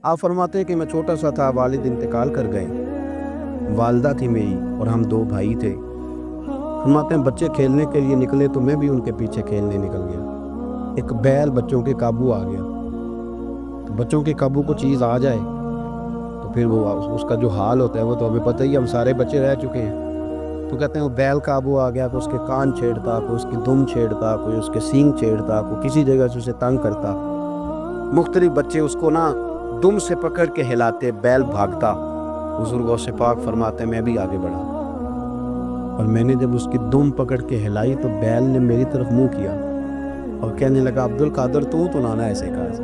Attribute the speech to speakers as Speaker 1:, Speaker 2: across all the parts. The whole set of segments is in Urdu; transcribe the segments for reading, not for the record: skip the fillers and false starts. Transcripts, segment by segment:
Speaker 1: آپ فرماتے ہیں کہ میں چھوٹا سا تھا، والد انتقال کر گئے، والدہ تھی میری اور ہم 2 بھائی تھے۔ فرماتے ہیں بچے کھیلنے کے لیے نکلے تو میں بھی ان کے پیچھے کھیلنے نکل گیا۔ ایک بیل بچوں کے قابو آ گیا، تو بچوں کے قابو کو چیز آ جائے تو پھر وہ اس کا جو حال ہوتا ہے وہ تو ہمیں پتہ ہی، ہم سارے بچے رہ چکے ہیں۔ تو کہتے ہیں وہ بیل قابو آ گیا، کوئی اس کے کان چھیڑتا، کوئی اس کی دم چھیڑتا، کوئی اس کے سینگ چھیڑتا، کوئی کسی جگہ سے اسے تنگ کرتا۔ مختلف بچے اس کو دم سے پکڑ کے ہلاتے، بیل بھاگتا۔ حضور غوث پاک فرماتے ہیں میں بھی آگے بڑھا، اور میں نے جب اس کی دم پکڑ کے ہلائی تو بیل نے میری طرف منہ کیا اور کہنے لگا عبد القادر تو نہ ایسے کر،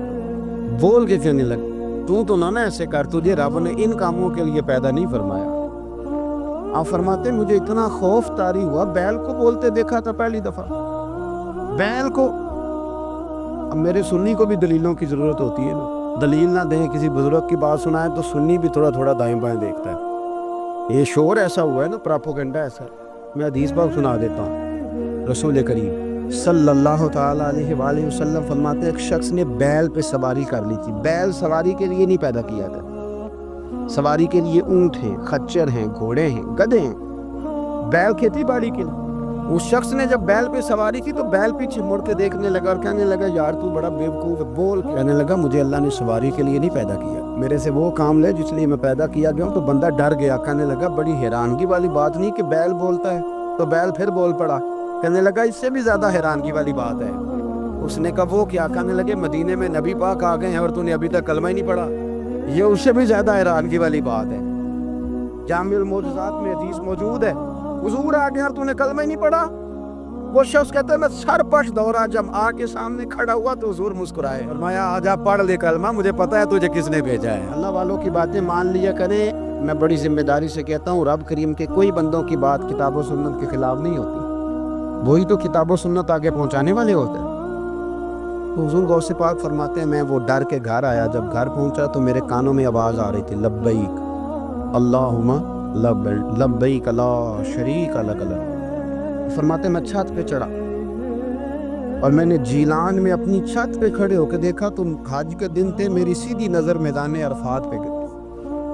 Speaker 1: بول کے کہنے لگا تو نہ ایسے کر، تجھے رب نے ان کاموں کے لیے پیدا نہیں فرمایا۔ آپ فرماتے ہیں مجھے اتنا خوف طاری ہوا، بیل کو بولتے دیکھا تھا پہلی دفعہ، بیل کو۔ اب میرے سنی کو بھی دلیلوں کی ضرورت ہوتی ہے نا، دلیل نہ دیں، کسی بزرگ کی بات سنائیں تو سنی بھی تھوڑا تھوڑا دائیں بائیں دیکھتا ہے۔ یہ شور ایسا ہوا ہے نا، پراپوگنڈا ایسا۔ میں حدیث پاک سنا دیتا ہوں۔ رسول کریم صلی اللہ تعالیٰ علیہ وآلہ وسلم فرماتے ہیں ایک شخص نے بیل پہ سواری کر لی تھی۔ بیل سواری کے لیے نہیں پیدا کیا تھا، سواری کے لیے اونٹ ہیں، خچر ہیں، گھوڑے ہیں، گدھے ہیں، بیل کھیتی باڑی کے لیے۔ اس شخص نے جب بیل پہ سواری کی تو بیل پیچھے مڑ کے دیکھنے لگا اور کہنے لگا یار تو بڑا بیوقوف ہے، بول کہنے لگا مجھے اللہ نے سواری کے لیے نہیں پیدا کیا، میرے سے وہ کام لے جس لیے میں پیدا کیا گیا ہوں۔ تو بندہ ڈر گیا، کہنے لگا بڑی حیرانگی والی بات نہیں کہ بیل بولتا ہے، تو بیل پھر بول پڑا۔ کہنے لگا اس سے بھی زیادہ حیرانگی والی بات ہے۔ اس نے کہا وہ کیا؟ کہنے لگے مدینے میں نبی پاک آ گئے ہیں اور تو نے ابھی تک کلمہ ہی نہیں پڑھا، یہ اس سے بھی زیادہ حیرانگی والی بات ہے۔ جامع المعجزات میں حدیث موجود ہے، حضور آ گئے اور تو نے کلمہ ہی نہیں پڑھا۔ وہ شخص کہتا ہے میں سر پش دورا، جب آ کے سامنے کھڑا ہوا تو حضور مسکرائے، فرمایا آجا پڑھ لے کلمہ، مجھے پتا ہے تجھے کس نے بھیجا ہے۔ اللہ والوں کی باتیں مان لیا کریں۔ میں بڑی ذمہ داری سے کہتا ہوں رب کریم کے کوئی بندوں کی بات کتاب و سنت کے خلاف نہیں ہوتی، وہی تو کتاب و سنت آگے پہنچانے والے ہوتے ہیں۔ تو حضور غوث پاک فرماتے ہیں میں وہ ڈر کے گھر آیا، جب گھر پہنچا تو میرے کانوں میں آواز آ رہی تھی لبیک اللہم لبیک لا شریک لک لبیک۔ فرماتے میں چھت پہ چڑھا اور میں نے جیلان میں اپنی چھت پہ کھڑے ہو کے دیکھا تو حج کے دن تھے، میری سیدھی نظر میدان عرفات پہ گئی،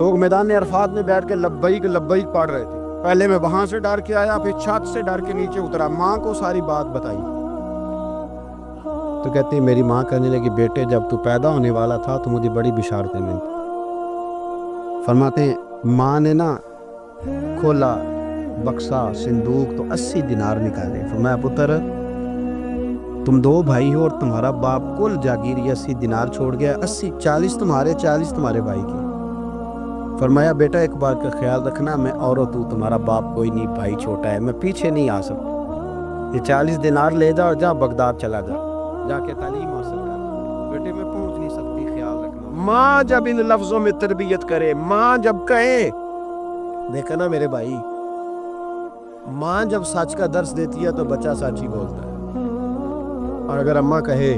Speaker 1: لوگ میدان عرفات میں بیٹھ کے لبیک لبیک پڑھ رہے تھے۔ پہلے میں وہاں سے ڈر کے آیا، پھر چھت سے ڈر کے نیچے اترا، ماں کو ساری بات بتائی تو کہتے ہیں میری ماں کہنے لگی بیٹے جب تو پیدا ہونے والا تھا تو مجھے بڑی بشارتیں ملتی۔ فرماتے ہیں ماں نے کھولا بکسا صندوق تو 80 دینار نکالے، فرمایا پتر تم 2 بھائی ہو اور تمہارا باپ کل جاگیری 80 دینار چھوڑ گیا، 40 تمہارے 40 تمہارے بھائی کی۔ فرمایا بیٹا ایک بات کا خیال رکھنا، میں اور تمہارا باپ کوئی نہیں، بھائی چھوٹا ہے، میں پیچھے نہیں آ سکتا، یہ 40 دینار لے جا اور جا بغداد چلا جا کے تعلیم حاصل کر، بیٹے میں پہنچ نہیں سکتی، خیال رکھنا۔ ماں جب ان لفظوں میں تربیت کرے، ماں جب کہے، دیکھا نا میرے بھائی، ماں جب سچ کا درس دیتی ہے تو بچہ سچ ہی بولتا ہے، اور اگر اماں کہے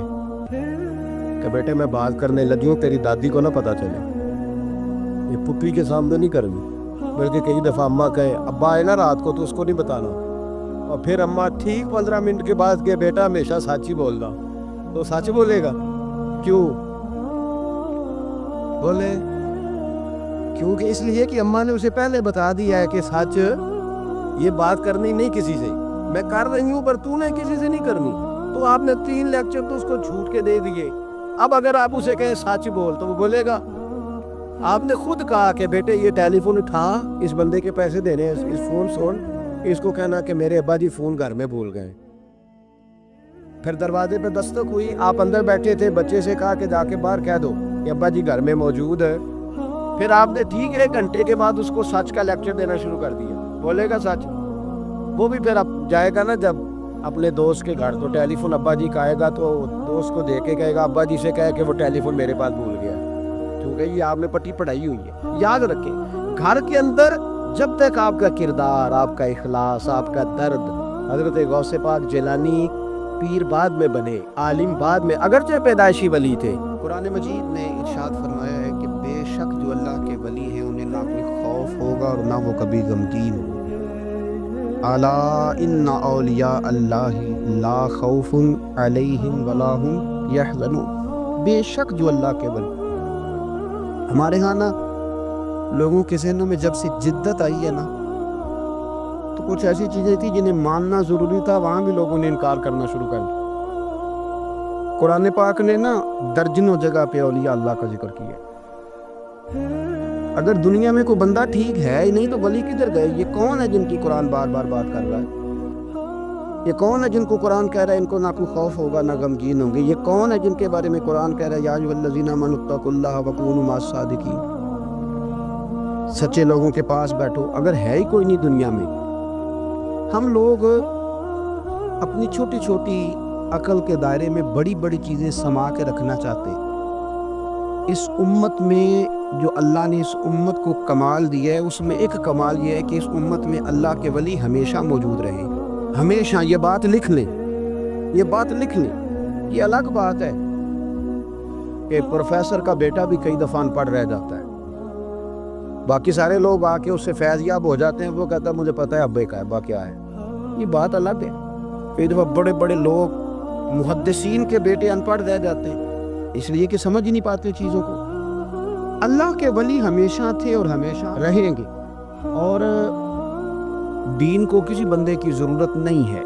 Speaker 1: کہ بیٹے میں بات کرنے لگی ہوں تیری دادی کو نہ پتا چلے، یہ پپی کے سامنے نہیں کرنی، بلکہ کئی دفعہ اماں کہے ابا آئے نا رات کو تو اس کو نہیں بتانا، اور پھر اماں ٹھیک 15 منٹ کے بعد کہ بیٹا ہمیشہ سچ ہی بولنا، تو سچ بولے گا؟ کیوں بولے؟ کیونکہ اس لیے کہ اماں نے اسے پہلے بتا دیا ہے کہ سچ یہ بات کرنی نہیں کسی سے، میں کر رہی ہوں پر تو نے کسی سے نہیں کرنی، تو آپ نے 3 لیکچر تو اس کو جھوٹ کے دے دیے۔ اب اگر آپ اسے کہیں سچ بول تو وہ بولے گا؟ آپ نے خود کہا کہ بیٹے یہ ٹیلی فون اٹھا، اس بندے کے پیسے دینے، اس فون سن، اس کو کہنا کہ میرے ابا جی فون گھر میں بھول گئے۔ پھر دروازے پہ دستک ہوئی، آپ اندر بیٹھے تھے، بچے سے کہا کہ جا کے باہر کہہ دو کہ ابا جی گھر میں موجود ہے، پھر آپ نے ٹھیک 1 گھنٹے کے بعد اس کو سچ کا لیکچر دینا شروع کر دیا، بولے گا سچ؟ وہ بھی پھر اب جائے گا نا جب اپنے دوست کے گھر، تو ٹیلی فون ابا جی کا آئے گا تو دوست کو دے کے کہے گا ابا جی سے کہے کہ وہ ٹیلی فون میرے پاس بھول گیا، کیونکہ یہ آپ نے پٹی پڑھائی ہوئی ہے۔ یاد رکھیں گھر کے اندر جب تک آپ کا کردار، آپ کا اخلاص، آپ کا درد، حضرت غوث پاک جیلانی پیر بعد میں بنے، عالم بعد میں، اگرچہ پیدائشی ولی تھے۔ قرآن مجید نے ارشاد فرمایا ہے کہ بے شک جو اللہ کے ولی ہیں انہیں نہ کوئی خوف ہوگا اور نہ وہ کبھی غمگین ہو۔ الا ان اولیاء اللہ لا خوف علیہم ولا هم یحزنون، بے شک جو اللہ کے ولی ہمارے ہاں نا لوگوں کے ذہنوں میں جب سے جدت آئی ہے نا تو کچھ ایسی چیزیں تھی جنہیں ماننا ضروری تھا، وہاں بھی لوگوں نے انکار کرنا شروع کر دیا۔ قرآن پاک نے نا درجنوں جگہ پہ اولیاء اللہ کا ذکر کیا۔ اگر دنیا میں کوئی بندہ ٹھیک ہے ہی نہیں تو ولی کدھر گئے؟ یہ کون ہے جن کی قرآن بار بار بات کر رہا ہے؟ یہ کون ہے جن کو قرآن کہہ رہا ہے ان کو نہ کوئی خوف ہوگا نہ غمگین ہوں گے؟ یہ کون ہے جن کے بارے میں قرآن کہہ رہا ہے یا ایھا الذین آمنوا اتقوا اللہ وکونوا مع الصادقین؟ سچے لوگوں کے پاس بیٹھو۔ اگر ہے ہی کوئی نہیں دنیا میں، ہم لوگ اپنی چھوٹی چھوٹی عقل کے دائرے میں بڑی بڑی چیزیں سما کے رکھنا چاہتے ہیں۔ اس امت میں جو اللہ نے اس امت کو کمال دیا ہے، اس میں ایک کمال یہ ہے کہ اس امت میں اللہ کے ولی ہمیشہ موجود رہے، ہمیشہ۔ یہ بات لکھ لیں، یہ بات لکھ لیں۔ یہ الگ بات ہے کہ پروفیسر کا بیٹا بھی کئی دفعہ ان پڑھ رہ جاتا ہے، باقی سارے لوگ آ کے اس سے فیض یاب ہو جاتے ہیں، وہ کہتا ہے مجھے پتہ ہے ابے کا ابا کیا ہے۔ یہ بات الگ ہے۔ کئی دفعہ بڑے بڑے لوگ محدثین کے بیٹے ان پڑھ رہ جاتے ہیں اس لیے کہ سمجھ ہی نہیں پاتے چیزوں کو۔ اللہ کے ولی ہمیشہ تھے اور ہمیشہ رہیں گے، اور دین کو کسی بندے کی ضرورت نہیں ہے،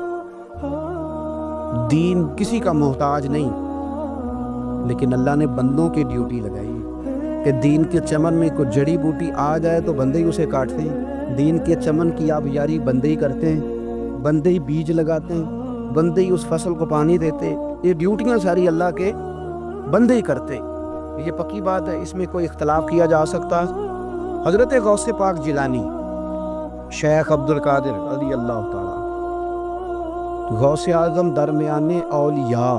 Speaker 1: دین کسی کا محتاج نہیں، لیکن اللہ نے بندوں کی ڈیوٹی لگائی ہے کہ دین کے چمن میں کوئی جڑی بوٹی آ جائے تو بندے ہی اسے کاٹتے ہیں، دین کے چمن کی آبیاری بندے ہی کرتے ہیں، بندے ہی بیج لگاتے ہیں، بندے ہی اس فصل کو پانی دیتے۔ یہ ڈیوٹیاں ساری اللہ کے بندے ہی کرتے، یہ پکی بات ہے، اس میں کوئی اختلاف کیا جا سکتا۔ حضرت غوث پاک جیلانی شیخ عبد القادر رضی اللہ تعالیٰ، غوث اعظم درمیان اولیاء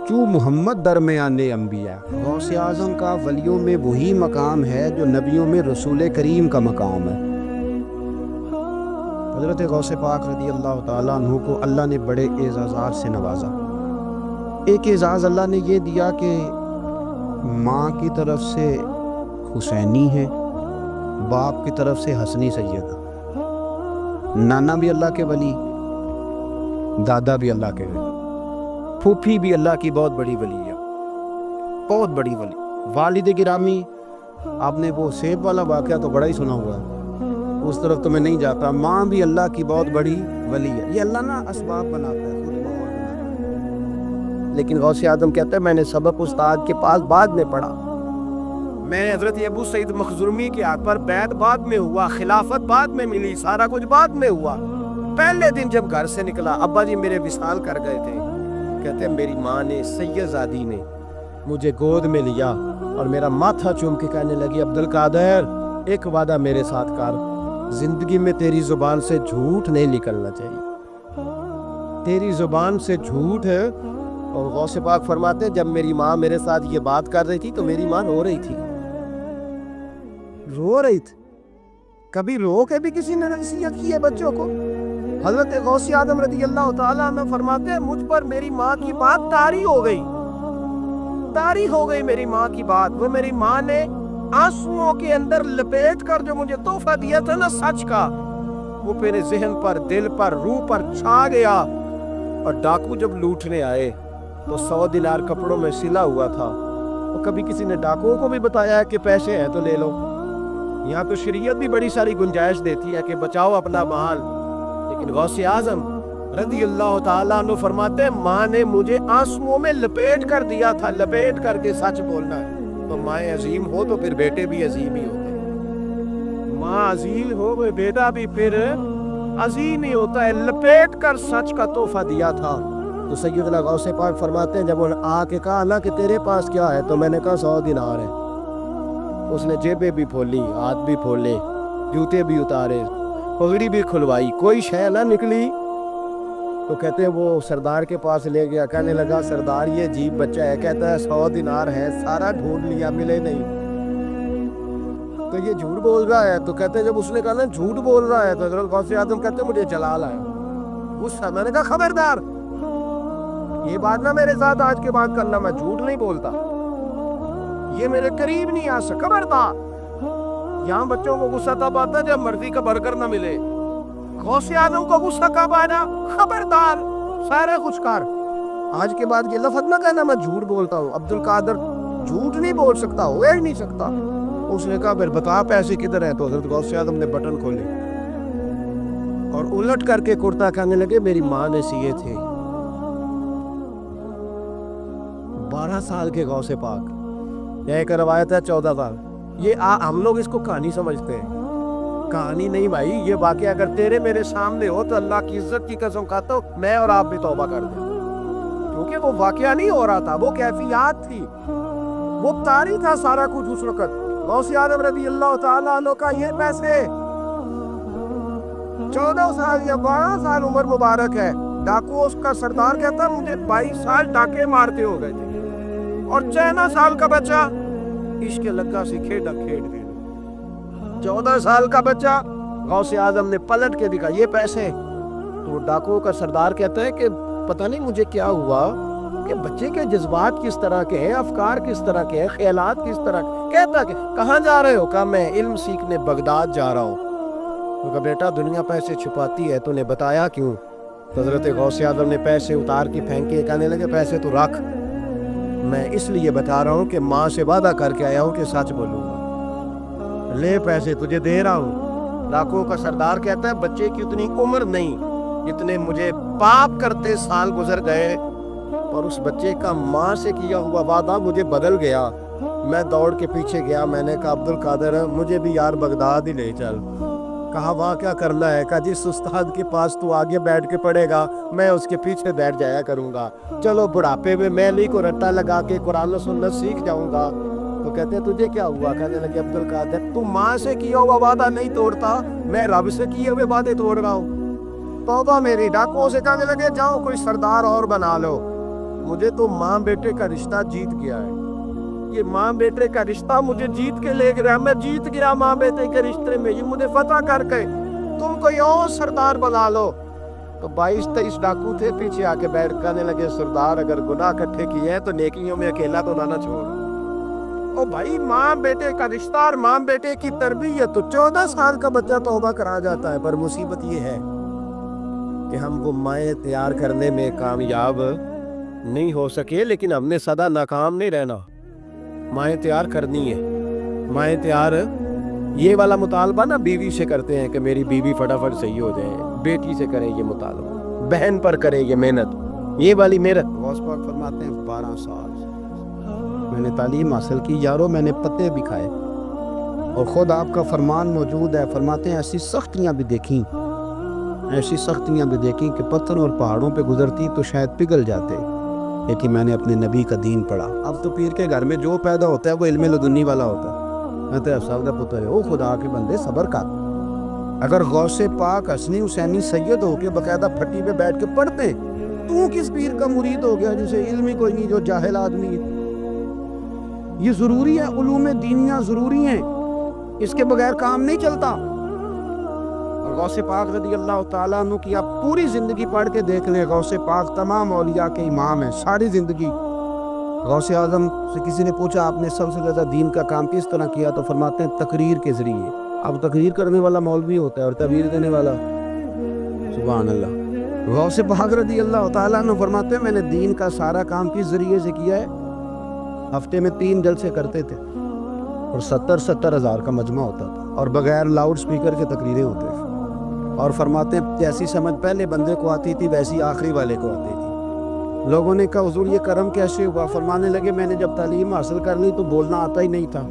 Speaker 1: چو محمد درمیان انبیاء۔ غوث اعظم کا ولیوں میں وہی مقام ہے جو نبیوں میں رسول کریم کا مقام ہے۔ حضرت غوث پاک رضی اللہ تعالیٰ عنہ کو اللہ نے بڑے اعزازات سے نوازا۔ ایک اعزاز اللہ نے یہ دیا کہ ماں کی طرف سے حسینی ہے، باپ کی طرف سے حسنی سیدہ، نانا بھی اللہ کے ولی، دادا بھی اللہ کے ولی، پھوپھی بھی اللہ کی بہت بڑی ولی ہے، بہت بڑی ولی۔ والد گرامی، آپ نے وہ سیب والا واقعہ تو بڑا ہی سنا ہوا ہے، اس طرف تو میں نہیں جاتا۔ ماں بھی اللہ کی بہت بڑی ولی ہے۔ یہ اللہ نا اسباب بناتا ہے، خود ماحول بناتا ہے۔ لیکن غوث اعظم کہتا ہے میں نے سبق استاد کے پاس بعد میں پڑھا، میں نے حضرت ابو سعید مخزومی کے ہاتھ پر بیعت بعد میں ہوا، خلافت بعد میں ملی، سارا کچھ بعد میں ہوا۔ پہلے دن جب گھر سے نکلا، ابا جی میرے وصال کر گئے تھے، کہتے ہیں میری ماں نے سید زادی نے مجھے گود میں لیا اور میرا ماتھا چوم کے کہنے لگی عبد القادر ایک وعدہ میرے ساتھ کر، زندگی میں تیری زبان سے جھوٹ نہیں نکلنا چاہیے، تیری زبان سے جھوٹ ہے۔ اور غوث پاک فرماتے ہیں جب میری ماں میرے ساتھ یہ بات کر رہی تھی تو میری ماں رو رہی تھی، رو رہی تھی۔ کبھی رو کے بھی کسی نے نصیحت کی ہے بچوں کو؟ حضرت غوث اعظم رضی اللہ تعالیٰ عنہ فرماتے ہیں مجھ پر میری ماں کی بات طاری ہو گئی، طاری ہو گئی میری ماں کی بات۔ وہ میری ماں نے آنسوؤں کے اندر لپیٹ کر جو مجھے تحفہ دیا تھا نا سچ کا، وہ میرے ذہن پر، دل پر، روح پر چھا گیا۔ اور ڈاکو جب لوٹنے آئے تو 100 دینار کپڑوں میں سلا ہوا تھا، اور کبھی کسی نے ڈاکوؤں کو بھی بتایا ہے کہ پیسے ہیں تو لے لو؟ یہاں تو شریعت بھی بڑی ساری گنجائش دیتی ہے کہ بچاؤ اپنا مال، لیکن غوث اعظم رضی اللہ تعالیٰ عنہ فرماتے ہیں ماں نے مجھے آنسوؤں میں لپیٹ کر دیا تھا، لپیٹ کر کے سچ بولنا ہے۔ تو مائیں عظیم ہو تو پھر بیٹے بھی عظیم ہی ہوتے ہیں، ماں عظیم ہو گئے بیٹا بھی پھر عظیم ہی ہوتا ہے۔ لپیٹ کر سچ کا تحفہ دیا تھا۔ تو سیدنا غوث پاک فرماتے ہیں جب انہوں نے آ کے کہا نا کہ تیرے پاس کیا ہے، تو میں نے کہا 100 دینار ہے۔ اس نے جیبیں بھی کھولی، ہاتھ بھی کھولے، جوتے بھی اتارے، پگڑی بھی کھلوائی، کوئی شے نہ نکلی۔ تو کہتے ہیں وہ سردار کے پاس لے گیا، کہنے لگا سردار یہ عجیب بچہ ہے، کہتا ہے 100 دینار ہے، سارا ڈھونڈ لیا ملے نہیں، تو یہ جھوٹ بول رہا ہے۔ تو کہتے ہیں جب اس نے کہا نا جھوٹ بول رہا ہے، تو حضرت غوث اعظم کہتے ہیں مجھے جلال آیا، غصہ۔ میں نے کہا خبردار یہ بات نہ میرے ساتھ آج کے بعد کرنا، میں جھوٹ نہیں بولتا، یہ میرے قریب نہیں آ سکتا، خبردار۔ یہاں بچوں کو غصہ تب آتا ہے جب مرضی کا برگر نہ ملے، غوث اعظم کو غصہ کب آنا؟ خبردار سارے کچھ کر، آج کے بعد یہ لفظ نہ کہنا میں جھوٹ بولتا ہوں۔ عبد القادر جھوٹ نہیں بول سکتا، ہو ہی نہیں سکتا۔ اس نے کہا پھر بتا پیسے کدھر ہیں؟ تو حضرت غوث اعظم نے بٹن کھولے اور الٹ کر کے کرتا کہنے لگے میری ماں نے سیے تھے۔ 12 سال کے غوث پاک، یہ ایک روایت ہے 14 سال۔ یہ ہم لوگ اس کو کہانی سمجھتے ہیں، کہانی نہیں بھائی، یہ واقعہ اگر تیرے میرے سامنے ہو تو اللہ کی عزت کی قسم کھاتا ہوں میں اور آپ بھی توبہ کر دیں، کیونکہ وہ واقعہ نہیں ہو رہا تھا، وہ کیفیات تھی، وہ طاری تھا سارا کچھ اس وقت۔ غوث اعظم رضی اللہ تعالیٰ عنہ کا یہ پیسے 14 سال یا 12 سال عمر مبارک ہے، ڈاکو اس کا سردار کہتا مجھے 22 سال ڈاکے مارتے ہو گئے تھے، اور 14 سال کا بچہ عشق لگا سے کھیڑا کھیڑ گئے۔ 14 سال کا بچہ غوث اعظم نے پلٹ کے دکھا یہ پیسے۔ تو ڈاکو کا سردار کہتا ہے کہ پتہ نہیں مجھے کیا ہوا کہ بچے کے جذبات کس طرح کے ہیں، افکار کس طرح کے ہیں، خیالات کس طرح کے۔ کہتا کہ کہاں جا رہے ہو؟ کہا میں علم سیکھنے بغداد جا رہا ہوں۔ تو کہا بیٹا دنیا پیسے چھپاتی ہے، تو نے بتایا کیوں؟ تو حضرت غوث اعظم نے پیسے اتار کے پھینکے، کہنے لگے پیسے تو رکھ، میں اس لیے بتا رہا ہوں کہ ماں سے وعدہ کر کے آیا ہوں کہ سچ بولوں گا، لے پیسے تجھے دے رہا ہوں۔ ڈاکو کا سردار کہتا ہے بچے کی اتنی عمر نہیں اتنے مجھے پاپ کرتے سال گزر گئے، اور اس بچے کا ماں سے کیا ہوا وعدہ مجھے بدل گیا۔ میں دوڑ کے پیچھے گیا، میں نے کہا عبد القادر مجھے بھی یار بغداد ہی لے چل۔ کہا وہاں کیا کرنا ہے؟ کہا جس استاد کے پاس تو آگے بیٹھ کے پڑھے گا میں اس کے پیچھے بیٹھ جایا کروں گا، چلو بڑھاپے میں میں علی کو رٹا لگا کے قرآن و سنت سیکھ جاؤں گا۔ تو کہتے ہیں تجھے کیا ہوا؟ کہنے لگے عبد القادر تو ماں سے کیا ہوا وعدہ نہیں توڑتا، میں رب سے کیے ہوئے وعدے توڑ رہا ہوں، توبہ میری۔ ڈاکو سے کہنے لگے جاؤ کوئی سردار اور بنا لو، مجھے تو ماں بیٹے کا رشتہ جیت گیا ہے، یہ ماں بیٹے کا رشتہ مجھے جیت کے لے گیا، میں جیت گیا ماں بیٹے کے رشتے میں، یہ مجھے فتح کر کے تم کوئی اور سردار بنا لو۔ تو 22-23 ڈاکو تھے، پیچھے آ کے بیٹھ کہنے لگے سردار اگر گناہ اکٹھے کیے ہیں تو نیکیوں میں اکیلا تو نہ چھوڑ۔ او بھائی ماں بیٹے کا رشتہ اور ماں بیٹے کی تربیت، تو 14 سال کا بچہ توبہ کرا جاتا ہے، پر مصیبت یہ ہے کہ ہم وہ مائیں تیار کرنے میں کامیاب نہیں ہو سکے، لیکن ہم نے سدا ناکام نہیں رہنا، مائیں تیار کرنی ہے۔ مائیں تیار یہ والا مطالبہ نہ بیوی سے کرتے ہیں کہ میری بیوی فٹافٹ صحیح ہو جائے، بیٹی سے کریں یہ مطالبہ، بہن پر کریں یہ محنت، یہ والی محنت۔ غوث پاک فرماتے ہیں 12 سال میں نے تعلیم حاصل کی یارو، میں نے پتے بھی کھائے، اور خود آپ کا فرمان موجود ہے، فرماتے ہیں ایسی سختیاں بھی دیکھیں، ایسی سختیاں بھی دیکھیں کہ پتھروں اور پہاڑوں پہ گزرتی تو شاید پگھل جاتے، لیکن میں نے اپنے نبی کا دین پڑھا۔ اب تو پیر کے گھر میں جو پیدا ہوتا ہے وہ علم لدنی والا ہوتا ہے، میں تو افسر کا پتر ہے، او خدا کے بندے صبر کر۔ اگر غوث پاک حسنی حسینی سید ہو کے باقاعدہ پھٹی پہ بیٹھ کے پڑھتے، تو کس پیر کا مرید ہو گیا جسے علم ہی کوئی نہیں، جو جاہل آدمی ہے؟ یہ ضروری ہے، علوم دینیاں ضروری ہیں، اس کے بغیر کام نہیں چلتا۔ اور غوث پاک رضی اللہ تعالیٰ عنہ کی آپ پوری زندگی پڑھ کے دیکھ لیں، غوث پاک تمام اولیاء کے امام ہیں، ساری زندگی۔ غوث اعظم سے کسی نے پوچھا آپ نے سب سے زیادہ دین کا کام کس طرح کیا؟ تو فرماتے ہیں تقریر کے ذریعے۔ اب تقریر کرنے والا مولوی ہوتا ہے اور تعبیر دینے والا، سبحان اللہ۔ غوث پاک رضی اللہ تعالیٰ عنہ فرماتے ہیں میں نے دین کا سارا کام کس ذریعے سے کیا ہے؟ ہفتے میں 3 جلسے کرتے تھے، اور 70 ہزار کا مجمع ہوتا تھا، اور بغیر لاؤڈ سپیکر کے تقریریں ہوتے تھے، اور فرماتے ہیں جیسی سمجھ پہلے بندے کو آتی تھی ویسی آخری والے کو آتی تھی۔ لوگوں نے کہا حضور یہ کرم کیسے ہوا؟ فرمانے لگے میں نے جب تعلیم حاصل کر لی تو بولنا آتا ہی نہیں تھا،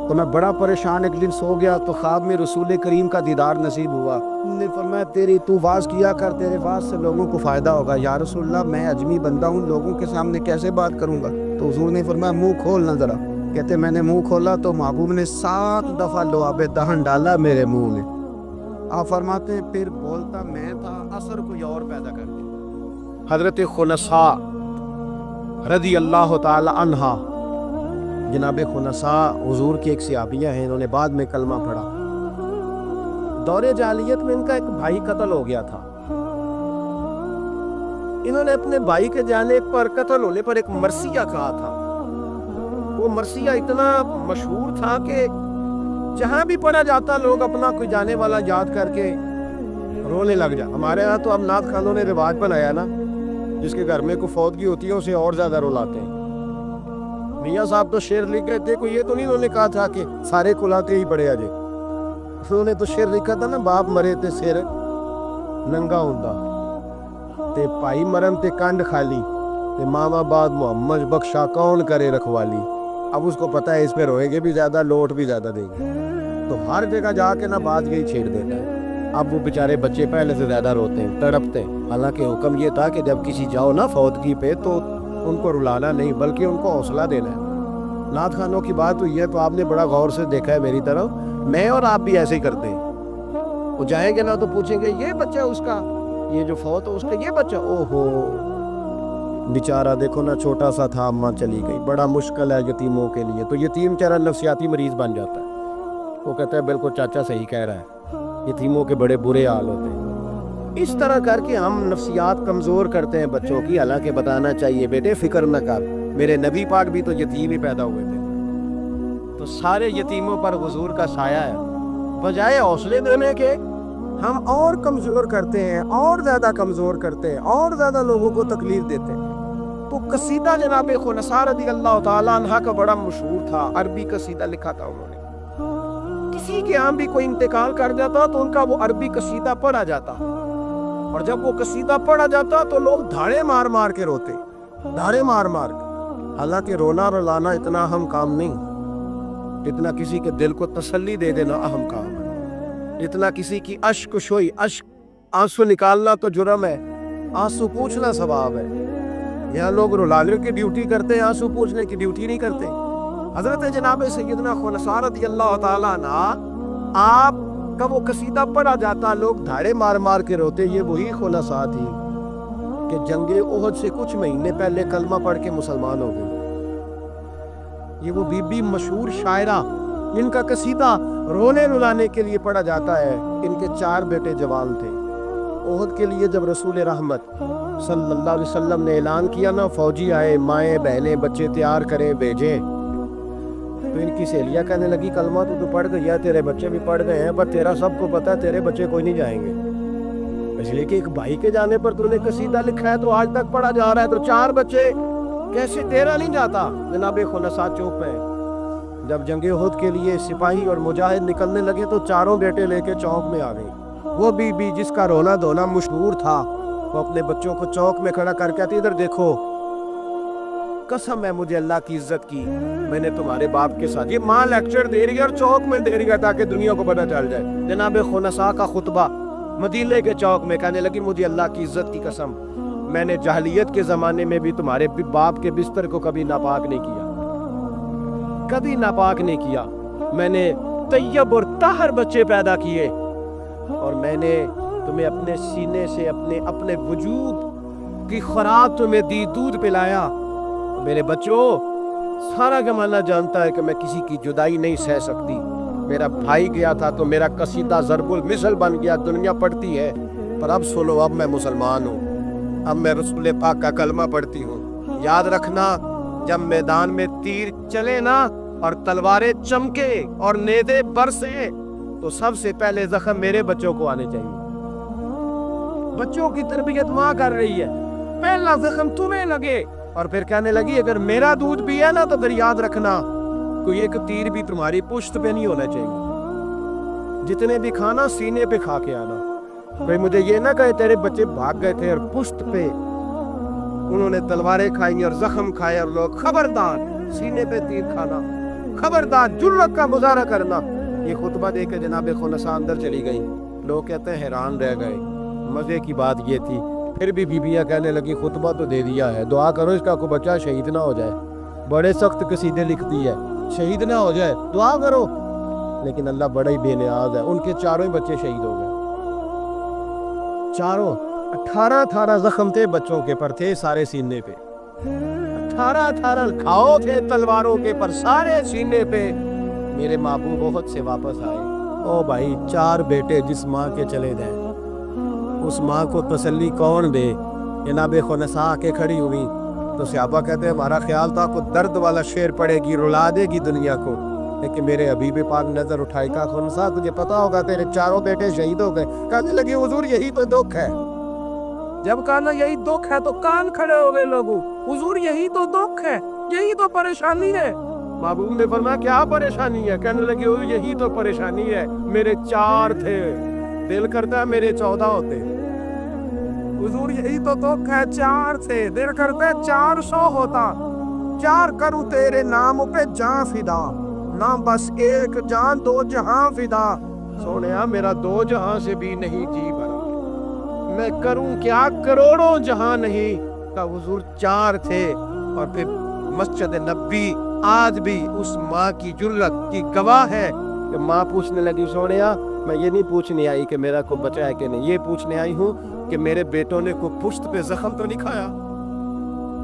Speaker 1: تو میں بڑا پریشان ایک دن سو گیا تو خواب میں رسول کریم کا دیدار نصیب ہوا، نے فرمایا تیری تو واز کیا کر، تیرے واز سے لوگوں کو فائدہ ہوگا۔ یا رسول اللہ میں اجمی بندہ ہوں، لوگوں کے سامنے کیسے بات کروں گا؟ تو حضور نے فرمایا منہ کھولنا ذرا۔ کہتے میں نے منہ کھولا تو محبوب نے 7 دفعہ لعاب دہن ڈالا میرے منہ میں۔ آپ فرماتے ہیں پھر بولتا میں تھا، اثر کوئی اور پیدا کر دیا۔ حضرت خنساء رضی اللہ تعالی عنہا، جناب خنساء حضور کی ایک صحابیہ ہیں، انہوں نے بعد میں کلمہ پڑھا۔ دور جاہلیت میں ان کا ایک بھائی قتل ہو گیا تھا، انہوں نے اپنے بھائی کے جانے پر، قتل ہونے پر ایک مرثیہ کہا تھا۔ وہ مرثیہ اتنا مشہور تھا کہ جہاں بھی پڑھا جاتا لوگ اپنا کوئی جانے والا یاد کر کے رونے لگ جا۔ ہمارے ہاں تو اب نعت خانوں نے رواج بنایا نا، جس کے گھر میں کوئی فوتگی ہوتی ہے اسے اور زیادہ رلاتے ہیں۔ میاں صاحب تو شعر لکھ گئے تھے, کوئی یہ تو نہیں انہوں نے کہا تھا کہ سارے کلاتے ہی پڑے آجے. انہوں نے تو شعر لکھا تھا نا, باپ مرے تے سر ننگا ہوندا تے پائی مرن تے کنڈ خالی تے ماما بعد محمد بخشا کون کرے رکھوالی. اب اس کو پتہ ہے اس پہ روئیں گے بھی زیادہ, لوٹ بھی زیادہ دیں گے, تو ہر جگہ جا کے نا بات یہی چھیڑ دیتا ہے. اب وہ بیچارے بچے پہلے سے زیادہ روتے ہیں, تڑپتے ہیں. حالانکہ حکم یہ تھا کہ جب کسی جاؤ نا فوتگی پہ تو ان کو رلانا نہیں بلکہ ان کو حوصلہ دینا ہے. نعت خانوں کی بات ہوئی ہے تو آپ نے بڑا غور سے دیکھا ہے میری طرف, میں اور آپ بھی ایسے ہی کرتے ہیں. وہ جائیں گے نا تو پوچھیں گے یہ بچہ اس کا, یہ جو فوت ہو اس کا یہ بچہ, او ہو بیچارہ دیکھو نا چھوٹا سا تھا, اماں چلی گئی. بڑا مشکل ہے یتیموں کے لیے. تو یتیم چہرہ نفسیاتی مریض بن جاتا ہے. وہ کہتا ہے بالکل چاچا صحیح کہہ رہا ہے, یتیموں کے بڑے برے حال ہوتے ہیں. اس طرح کر کے ہم نفسیات کمزور کرتے ہیں بچوں کی. حالانکہ بتانا چاہیے بیٹے فکر نہ کر, میرے نبی پاک بھی تو یتیم ہی پیدا ہوئے تھے, تو سارے یتیموں پر حضور کا سایہ ہے. بجائے حوصلے دینے کے ہم اور کمزور کرتے ہیں, اور زیادہ کمزور کرتے ہیں, اور زیادہ لوگوں کو تکلیف دیتے ہیں. تو قصیدہ جناب خنساء رضی اللہ تعالیٰ عنہ کا بڑا مشہور تھا, عربی قصیدہ لکھا تھا انہوں نے. کسی کے یہاں بھی کوئی انتقال کر جاتا تو ان کا وہ عربی قصیدہ پڑھا جاتا, اور جب وہ قصیدہ پڑھا جاتا تو لوگ دھاڑے مار مار کے روتے, دھاڑے مار مار کے. حالانکہ رونا رلانا اتنا اہم کام نہیں, جتنا کسی کے دل کو تسلی دے دینا اہم کام ہے. جتنا کسی کی اشک شوئی, آنسو نکالنا تو جرم ہے, آنسو پوچھنا ثواب ہے. یہاں لوگ رلانے کی ڈیوٹی کرتے ہیں, آنسو پوچھنے کی ڈیوٹی نہیں کرتے. حضرت جناب سیدنا خنساء رضی اللہ تعالیٰ عنہ, آپ کا وہ قصیدہ پڑھا جاتا, لوگ دھاڑے مار مار کے روتے. یہ وہی خنساء تھی کہ جنگ احد سے کچھ مہینے پہلے کلمہ پڑھ کے مسلمان ہو گئی. یہ وہ بی بی مشہور شاعرہ جن کا قصیدہ رونے رلانے کے لیے پڑھا جاتا ہے. ان کے 4 بیٹے جوان تھے. احد کے لیے جب رسول رحمت صلی اللہ علیہ وسلم نے اعلان کیا نا, فوجی آئے, مائیں بہنیں بچے تیار کریں بھیجیں, تو ان کی سہیلیاں کہنے لگی کلمہ تو پڑھ گئی ہے, تیرے بچے بھی پڑھ گئے ہیں, پر تیرا سب کو پتا ہے تیرے بچے کوئی نہیں جائیں گے. اس لیے کہ ایک بھائی کے جانے پر تو نے قصیدہ لکھا ہے تو آج تک پڑھا جا رہا ہے, تو 4 بچے کیسے تیرا نہیں جاتا. جناب خنساء چوپ ہے. جب جنگ احد کے لیے سپاہی اور مجاہد نکلنے لگے تو 4 بیٹے لے کے چوک میں آ گئی. وہ بی بی جس کا رونا دھونا مشہور تھا, وہ اپنے بچوں کو چوک میں کھڑا کر کے کہتی ادھر دیکھو, قسم ہے مجھے اللہ کی عزت کی, میں نے تمہارے باپ کے ساتھ. یہ ماں لیکچر دے رہی ہے اور چوک میں دے رہی ہے تاکہ دنیا کو پتہ چل جائے. جناب خنساء کا خطبہ مدینے کے چوک میں, کہنے لگی مجھے اللہ کی عزت کی قسم, میں نے جاہلیت کے زمانے میں بھی تمہارے باپ کے بستر کو کبھی ناپاک نہیں کیا, کبھی ناپاک نہیں کیا. میں نے طیب اور طاہر بچے پیدا کیے, اور میں نے تمہیں اپنے سینے سے اپنے وجود کی خوراک تمہیں دی, دودھ پلایا. میرے بچوں, سارا زمانہ جانتا ہے کہ میں کسی کی جدائی نہیں سہ سکتی. میرا بھائی گیا تھا تو میرا قصیدہ ضرب المثل بن گیا, دنیا پڑھتی ہے. پر اب سنو, اب میں مسلمان ہوں, اب میں رسول پاک کا کلمہ پڑھتی ہوں. یاد رکھنا, جب میدان میں تیر چلے نا اور تلواریں چمکے اور نیزے برسے تو سب سے پہلے زخم میرے بچوں کو آنے چاہیے. بچوں کی تربیت ماں کر رہی ہے, پہلا زخم تمہیں لگے. اور پھر کہنے لگی اگر میرا دودھ پیا نا تو پھر یاد رکھنا کوئی ایک تیر بھی تمہاری پشت پہ نہیں ہونا چاہیے. جتنے بھی کھانا سینے پہ کھا کے آنا. بھئی مجھے یہ نہ کہے تیرے بچے بھاگ گئے تھے اور پشت پہ انہوں نے تلواریں کھائیں اور زخم کھائے, اور لوگ خبردار سینے پہ تیر کھانا, خبردار جرأت کا مظاہرہ کرنا. یہ خطبہ دے کے جناب خنساء اندر چلی گئی. لوگ کہتے ہیں حیران رہ گئے. مزے کی بات یہ تھی, پھر بھی بیویاں کہنے لگی خطبہ تو دے دیا ہے, دعا کرو اس کا کوئی بچہ شہید نہ ہو جائے. بڑے سخت قصیدے لکھتی ہے, شہید نہ ہو جائے, دعا کرو. لیکن اللہ بڑا ہی بے نیاز ہے, ان کے 4 بچے شہید ہو گئے. 18 زخم تھے بچوں کے پر, تھے سارے سینے پہ. 18 کھاؤ تھے تلواروں کے پر, سارے سینے پہ. میرے محبوب بہت سے واپس آئے. او بھائی, 4 بیٹے جس ماں کے چلے گئے, اس ماں کو تسلی کون دے. جناب خنساء آ کے کھڑی ہوئی تو صحابہ کہتے ہیں ہمارا خیال تھا کوئی درد والا شعر پڑے گی, رلا دے گی دنیا کو, لیکن میرے حبیب پاک نظر اٹھائی. کہا خنساء تجھے پتا ہوگا تیرے 4 بیٹے شہید ہو گئے. کہنے لگی حضور یہی تو دکھ ہے. جب کہا نا یہی دکھ ہے تو کان کھڑے ہو گئے لوگوں. حضور یہی تو دکھ ہے. یہی تو پریشانی ہے۔ محبوب نے فرمایا کیا پریشانی ہے؟ کہنے لگے او یہی تو پریشانی ہے، میرے 4 تھے، دل کرتا ہے میرے 14 ہوتے۔ حضور یہی تو دکھ ہے، 4 تھے، دل کرتا ہے 400 ہوتا۔ 4 کروں تیرے نام پہ جان فدا، نہ بس ایک جان 2 جہاں فدا۔ سونیا میرا 2 جہاں سے بھی نہیں جی بھرا، میں کروں کیا کروڑوں جہاں نہیں کا۔ حضور 4 تھے، اور پھر مسجد نبی آج بھی اس ماں کی جرت کی گواہ ہے کہ ماں پوچھنے لگی سونیا میں یہ نہیں پوچھنے آئی کہ میرا کوئی بچہ ہے کہ نہیں، یہ پوچھنے آئی ہوں کہ میرے بیٹوں نے کوئی پشت پہ زخم تو نہیں کھایا۔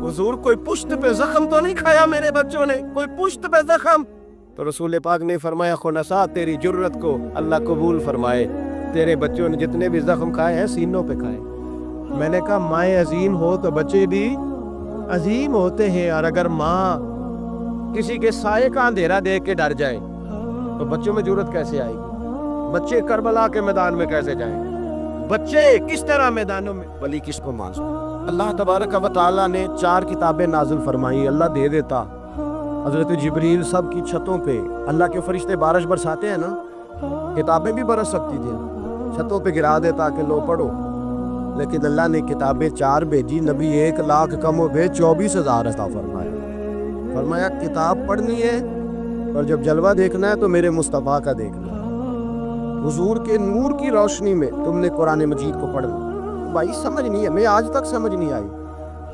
Speaker 1: حضور کوئی پشت پہ زخم تو نہیں کھایا میرے بچوں نے، کوئی پشت پہ زخم؟ تو رسول پاک نے فرمایا خنسا تیری جرت کو اللہ قبول فرمائے، تیرے بچوں نے جتنے بھی زخم کھائے ہیں سینوں پہ کھائے۔ میں نے کہا مائیں عظیم ہو تو بچے بھی عظیم ہوتے ہیں، اور اگر ماں کسی کے سائے کا اندھیرا دیکھ کے ڈر جائے تو بچوں میں جرت کیسے آئے گی؟ بچے کربلا کے میدان میں کیسے جائیں؟ بچے کس طرح میدانوں میں؟ ولی کس کو مان سکتے؟ اللہ تبارک و تعالیٰ نے 4 کتابیں نازل فرمائی، اللہ دے دیتا۔ حضرت جبریل سب کی چھتوں پہ، اللہ کے فرشتے بارش برساتے ہیں نا، کتابیں بھی برس سکتی تھیں، چھتوں پہ گرا دیتا کہ لو پڑھو، لیکن اللہ نے کتابیں 4 بھیجی، نبی 1 لاکھ کم و بیش 24,000 عطا فرمایا۔ فرمایا کتاب پڑھنی ہے اور جب جلوہ دیکھنا ہے تو میرے مصطفیٰ کا دیکھنا ہے، حضور کے نور کی روشنی میں تم نے قرآن مجید کو پڑھنا۔ بھائی سمجھ نہیں ہے، میں آج تک سمجھ نہیں آئی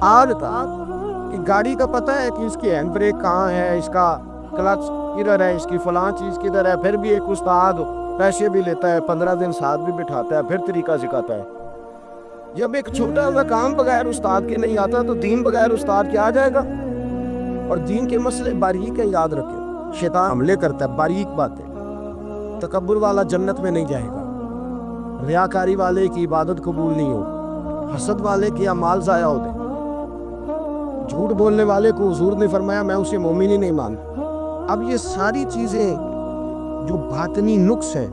Speaker 1: آج تک کہ گاڑی کا پتہ ہے کہ اس کی ہینڈ بریک کہاں ہے، اس کا کلچ کدھر ہے، اس کی فلاں چیز کدھر ہے، پھر بھی ایک استاد پیسے بھی لیتا ہے، 15 دن ساتھ بھی بٹھاتا ہے، پھر طریقہ سکھاتا ہے۔ جب ایک چھوٹا سا کام بغیر استاد کے نہیں آتا تو دین بغیر استاد کے آ جائے گا؟ اور دین کے مسئلے باریک ہیں، یاد رکھیں، شیطان حملے کرتا ہے، باریک بات ہے۔ تکبر والا جنت میں نہیں جائے گا، ریاکاری والے کی عبادت قبول نہیں ہو، حسد والے کے اعمال ضائع ہوتے، جھوٹ بولنے والے کو حضور نے فرمایا میں اسے مومن ہی نہیں مانتا۔ اب یہ ساری چیزیں جو باطنی نقص ہیں،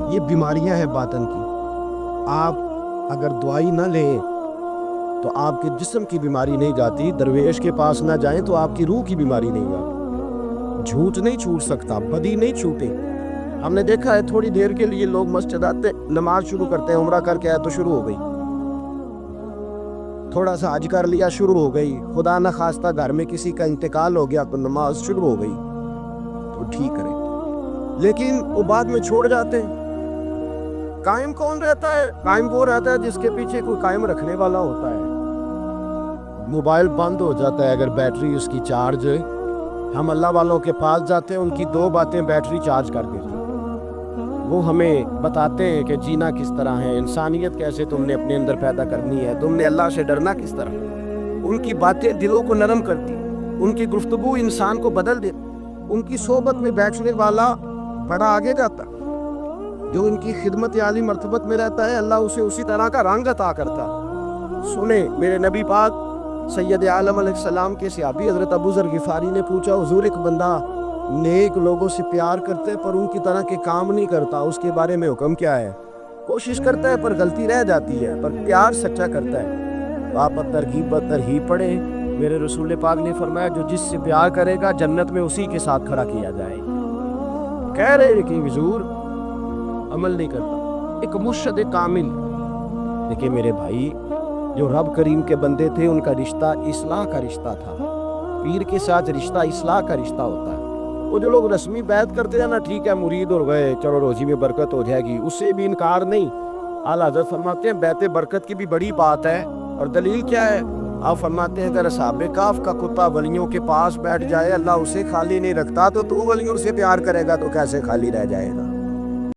Speaker 1: یہ بیماریاں ہیں باطن کی۔ آپ اگر دوائی نہ لیں تو آپ کے جسم کی بیماری نہیں جاتی، درویش کے پاس نہ جائیں تو آپ کی روح کی بیماری نہیں جاتی۔ جھوٹ نہیں چھوٹ سکتا، بدی نہیں چھوٹے۔ ہم نے دیکھا ہے تھوڑی دیر کے لیے لوگ مسجد آتے، نماز شروع کرتے ہیں، عمرہ کر کے آئے تو شروع ہو گئی، تھوڑا سا حج کر لیا شروع ہو گئی، خدا نہ خواستہ گھر میں کسی کا انتقال ہو گیا تو نماز شروع ہو گئی، تو ٹھیک کرے، لیکن وہ بعد میں چھوڑ جاتے ہیں۔ قائم کون رہتا ہے؟ قائم وہ رہتا ہے جس کے پیچھے کوئی قائم رکھنے والا ہوتا ہے۔ موبائل بند ہو جاتا ہے اگر بیٹری اس کی چارج، ہم اللہ والوں کے پاس جاتے ہیں، ان کی 2 باتیں بیٹری چارج کر دیتے ہیں، وہ ہمیں بتاتے ہیں کہ جینا کس طرح ہے، انسانیت کیسے تم نے اپنے اندر پیدا کرنی ہے، تم نے اللہ سے ڈرنا کس طرح۔ ان کی باتیں دلوں کو نرم کرتی، ان کی گفتگو انسان کو بدل دیتی، ان کی صحبت میں بیٹھنے والا بڑا آگے جاتا، جو ان کی خدمت عالی مرتبت میں رہتا ہے اللہ اسے اسی طرح کا رنگ عطا کرتا۔ سنیں میرے نبی پاک سید عالم علیہ السلام کے صحابی حضرت ابو ذر غفاری نے پوچھا حضور ایک بندہ نیک لوگوں سے پیار کرتے پر ان کی طرح کے کام نہیں کرتا، اس کے بارے میں حکم کیا ہے؟ کوشش کرتا ہے پر غلطی رہ جاتی ہے، پر پیار سچا کرتا ہے۔ تو آپ ترغیب ترہیب پڑھے، میرے رسول پاک نے فرمایا جو جس سے پیار کرے گا جنت میں اسی کے ساتھ کھڑا کیا جائے گا۔ کہہ رہے کہ حضور عمل نہیں کرتا، ایک مرشد کامل، لیکن میرے بھائی جو رب کریم کے بندے تھے ان کا رشتہ اصلاح کا رشتہ تھا، پیر کے ساتھ رشتہ اصلاح کا رشتہ ہوتا ہے۔ وہ جو لوگ رسمی بیعت کرتے ہیں نا، ٹھیک ہے مرید ہو گئے، چلو روزی میں برکت ہو جائے گی، اس سے بھی انکار نہیں۔ اعلیٰ حضرت فرماتے ہیں بیعت برکت کی بھی بڑی بات ہے، اور دلیل کیا ہے؟ آپ فرماتے ہیں اگر اصحاب کہف کا کتا ولیوں کے پاس بیٹھ جائے اللہ اسے خالی نہیں رکھتا، تو ولیوں سے پیار کرے گا تو کیسے خالی رہ جائے گا؟